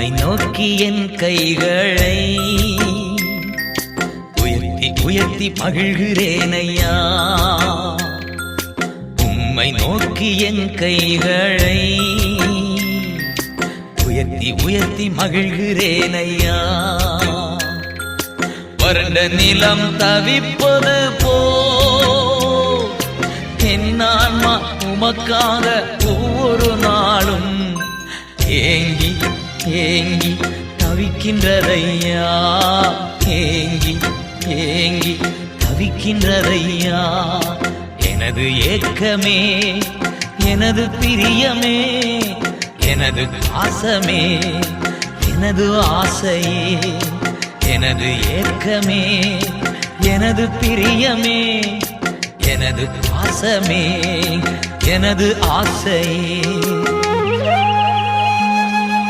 உம்மை நோக்கி என் கைகளை உயர்த்தி உயர்த்தி மகிழ்கிறேன் ஐயா. உம்மை நோக்கி என் கைகளை உயர்த்தி உயர்த்தி மகிழ்கிறேன் ஐயா. வறண்ட நிலம் தவிப்பது போ என் ஆன்மா உமக்காக ஒவ்வொரு நாளும் ஏங்கி ஏங்கி தவிக்கின்றதையா. ஏங்கி ஏங்கி தவிக்கின்றதையா. எனது ஏக்கமே, எனது பிரியமே, எனது பாசமே, எனது ஆசையே, எனது ஏக்கமே, எனது பிரியமே, எனது பாசமே, எனது ஆசையே.